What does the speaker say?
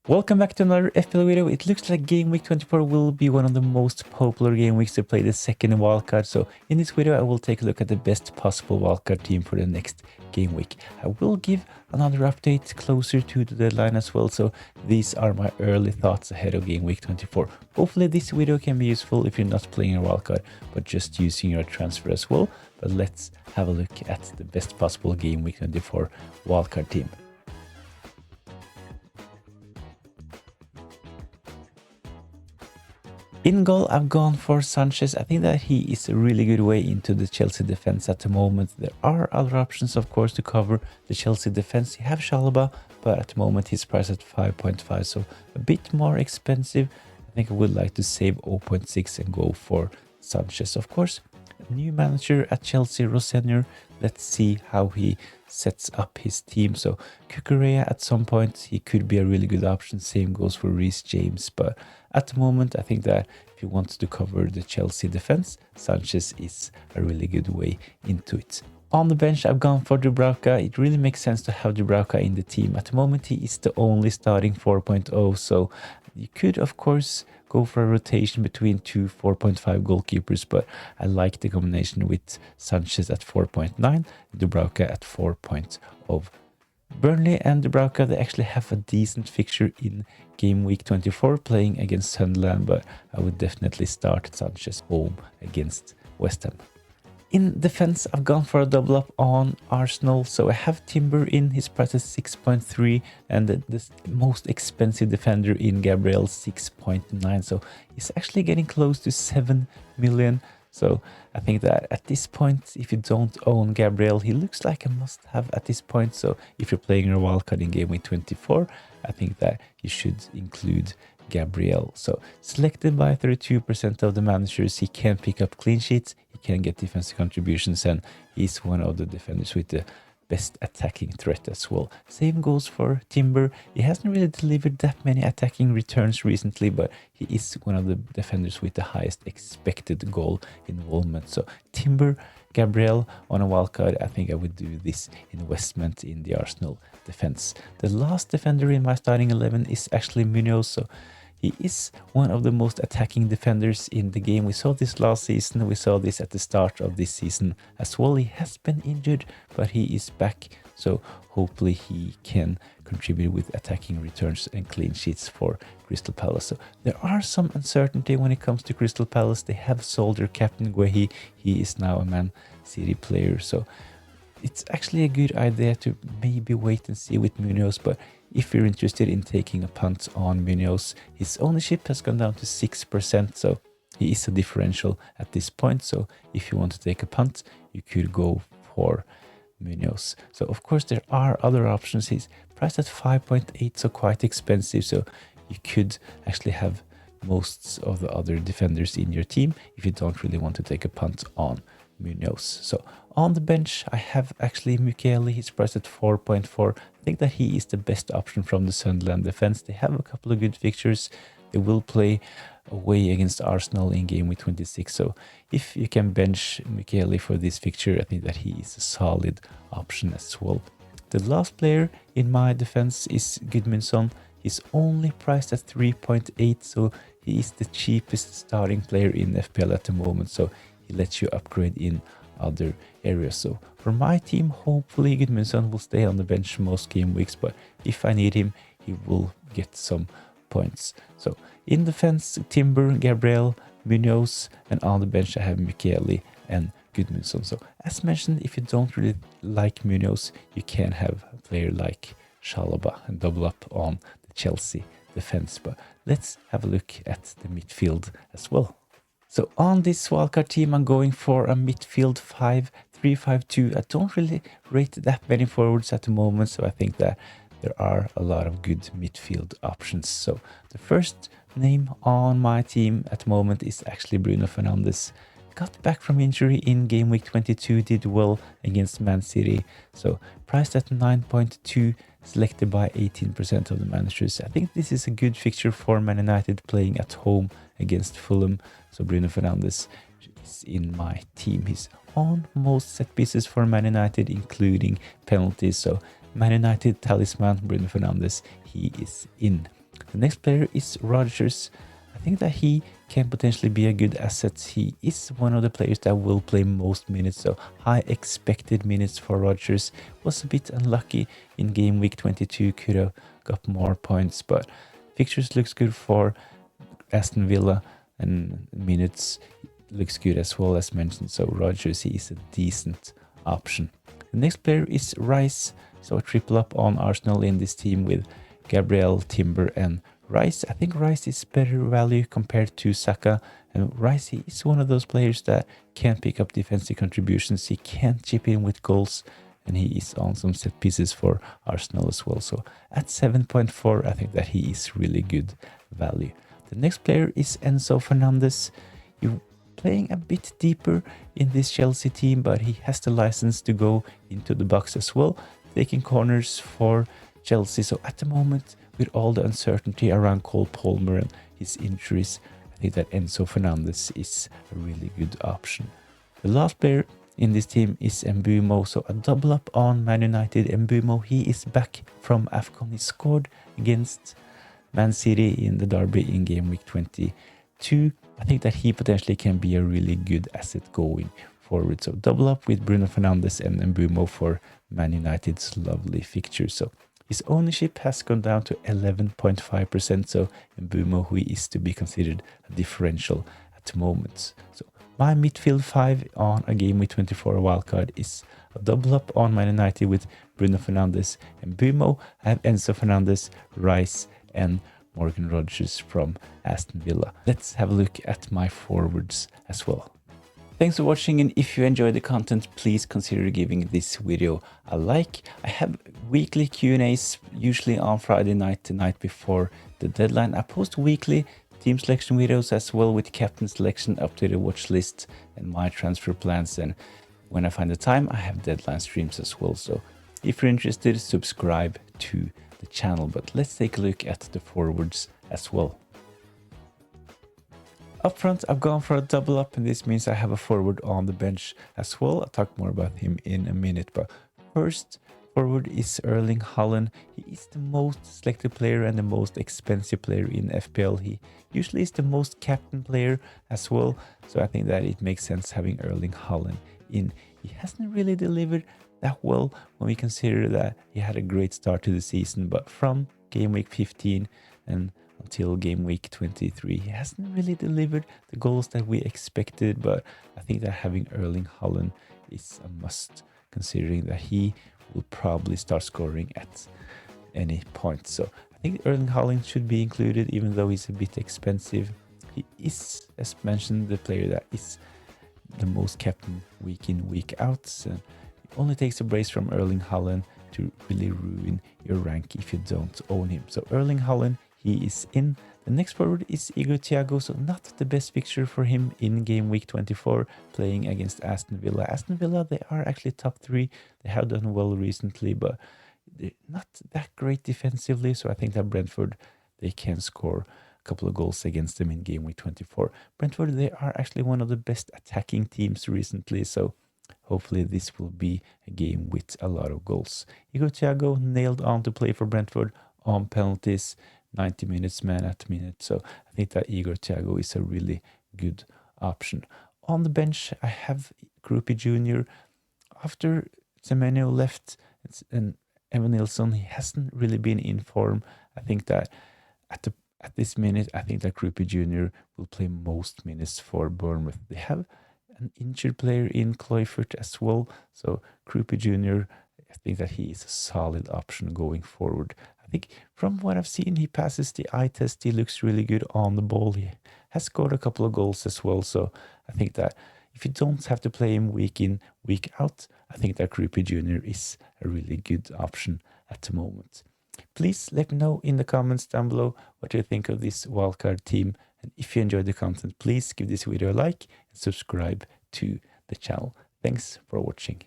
Welcome back to another FPL video. It looks like game week 24 will be one of the most popular game weeks to play the second wildcard. So in this video, I will take a look at the best possible wildcard team for the next game week. I will give another update closer to the deadline as well. So these are my early thoughts ahead of game week 24. Hopefully this video can be useful if you're not playing a wildcard, but just using your transfer as well. But let's have a look at the best possible game week 24 wildcard team. In goal, I've gone for Sanchez. I think that he is a really good way into the Chelsea defense at the moment. There are other options, of course, to cover the Chelsea defense. You have Chalobah, but at the moment he's priced at 5.5, so a bit more expensive. I think I would like to save 0.6 and go for Sanchez. Of course, new manager at Chelsea, Roseneur. Let's see how he sets up his team. So Cucurella at some point, he could be a really good option. Same goes for Reece James. But at the moment, I think that if you want to cover the Chelsea defense, Sanchez is a really good way into it. On the bench, I've gone for Dubravka. It really makes sense to have Dubravka in the team. At the moment, he is the only starting 4.0. So you could, of course, go for a rotation between two 4.5 goalkeepers, but I like the combination with Sanchez at 4.9, Dubravka at 4.0. Burnley and Dubravka, they actually have a decent fixture in game week 24 playing against Sunderland, but I would definitely start Sanchez home against West Ham. In defense, I've gone for a double up on Arsenal. So I have Timber in, his price is 6.3, and the most expensive defender in Gabriel 6.9. So he's actually getting close to 7 million. So I think that at this point, if you don't own Gabriel, he looks like a must-have at this point. So if you're playing your wildcard in game week 24, I think that you should include Gabriel. So selected by 32% of the managers, he can pick up clean sheets, he can get defensive contributions, and he's one of the defenders with the best attacking threat as well. Same goes for Timber. He hasn't really delivered that many attacking returns recently, but he is one of the defenders with the highest expected goal involvement. So Timber, Gabriel on a wildcard, I think I would do this investment in the Arsenal defense. The last defender in my starting 11 is actually Munoz. So he is one of the most attacking defenders in the game. We saw this last season. We saw this at the start of this season as well. He has been injured, but he is back. So hopefully he can contribute with attacking returns and clean sheets for Crystal Palace. So there are some uncertainty when it comes to Crystal Palace. They have sold their captain Guehi. He is now a Man City player. So it's actually a good idea to maybe wait and see with Munoz, but if you're interested in taking a punt on Munoz, his ownership has gone down to 6%, so he is a differential at this point. So if you want to take a punt, you could go for Munoz. So of course there are other options. He's priced at 5.8, so quite expensive. So you could actually have most of the other defenders in your team if you don't really want to take a punt on Munoz. So on the bench, I have actually Mukiele. He's priced at 4.4. I think that he is the best option from the Sunderland defense. They have a couple of good fixtures. They will play away against Arsenal in game week 26. So if you can bench Mukiele for this fixture, I think that he is a solid option as well. The last player in my defense is Gudmundsson. He's only priced at 3.8, so he is the cheapest starting player in FPL at the moment. So he lets you upgrade in other areas. So for my team, hopefully Gudmundsson will stay on the bench most game weeks, but if I need him, he will get some points. So in defense, Timber, Gabriel, Munoz, and on the bench I have Mukiele and Gudmundsson. So as mentioned, if you don't really like Munoz, you can have a player like Chalobah and double up on the Chelsea defense. But let's have a look at the midfield as well. So on this wildcard team, I'm going for a midfield 5-3-5-2. I don't really rate that many forwards at the moment, so I think that there are a lot of good midfield options. So the first name on my team at the moment is actually Bruno Fernandes. Got back from injury in game week 22, did well against Man City. So priced at 9.2, selected by 18% of the managers. I think this is a good fixture for Man United playing at home against Fulham. So Bruno Fernandes is in my team. He's on most set pieces for Man United, including penalties. So Man United talisman Bruno Fernandes, he is in. The next player is Rodgers. I think that he can potentially be a good asset. He is one of the players that will play most minutes, so high expected minutes for Rodgers. Was a bit unlucky in game week 22, could have got more points, but fixtures looks good for Aston Villa and minutes looks good as well as mentioned, so Rodgers, he is a decent option. The next player is Rice, so a triple up on Arsenal in this team with Gabriel, Timber and Rice. I think Rice is better value compared to Saka, and Rice, he is one of those players that can pick up defensive contributions, he can chip in with goals, and he is on some set pieces for Arsenal as well. So at 7.4, I think that he is really good value. The next player is Enzo Fernandez. You're playing a bit deeper in this Chelsea team, but he has the license to go into the box as well, taking corners for Chelsea. So at the moment, with all the uncertainty around Cole Palmer and his injuries, I think that Enzo Fernandez is a really good option. The last player in this team is Mbeumo, so a double up on Man United. Mbeumo, he is back from AFCON. He scored against Man City in the derby in game week 22. I think that he potentially can be a really good asset going forward. So double up with Bruno Fernandes and Mbeumo for Man United's lovely fixture. So his ownership has gone down to 11.5%. So Mbeumo, who is to be considered a differential at the moment. So my midfield 5 on a game week 24 wildcard is a double up on Man United with Bruno Fernandes and Mbeumo. I have Enzo Fernandez, Rice and Morgan Rodgers from Aston Villa. Let's have a look at my forwards as well. Thanks for watching, and if you enjoyed the content, please consider giving this video a like. I have weekly Q&As, usually on Friday night, the night before the deadline. I post weekly team selection videos as well with captain selection, updated watch list and my transfer plans. And when I find the time, I have deadline streams as well. So if you're interested, subscribe to the channel. But let's take a look at the forwards as well. Up front, I've gone for a double up, and this means I have a forward on the bench as well. I'll talk more about him in a minute, but first forward is Erling Haaland. He is the most selected player and the most expensive player in FPL. He usually is the most captain player as well, so I think that it makes sense having Erling Haaland in. He hasn't really delivered that well when we consider that he had a great start to the season, but from game week 15 and until game week 23, he hasn't really delivered the goals that we expected. But I think that having Erling Haaland is a must, considering that he will probably start scoring at any point. So I think Erling Haaland should be included, even though he's a bit expensive. He is, as mentioned, the player that is the most captain week in, week out. So it only takes a brace from Erling Haaland to really ruin your rank if you don't own him. So Erling Haaland, he is in. The next forward is Igor Thiago, so not the best fixture for him in game week 24, playing against Aston Villa. Aston Villa, they are actually top 3. They have done well recently, but they're not that great defensively, so I think that Brentford, they can score a couple of goals against them in game week 24. Brentford, they are actually one of the best attacking teams recently, so hopefully this will be a game with a lot of goals. Igor Thiago nailed on to play for Brentford on penalties, 90 minutes man at minute. So I think that Igor Thiago is a really good option. On the bench, I have Groupie Jr. After Semenyo left and Evan Nilsson, he hasn't really been in form. I think that at this minute, I think that Groupie Jr. will play most minutes for Bournemouth. They have an injured player in Kluivert as well. So Groupie Jr., I think that he is a solid option going forward. I think from what I've seen, he passes the eye test. He looks really good on the ball. He has scored a couple of goals as well. So I think that if you don't have to play him week in, week out, I think that Groupie Jr. is a really good option at the moment. Please let me know in the comments down below what you think of this wildcard team. And if you enjoyed the content, please give this video a like and subscribe to the channel. Thanks for watching.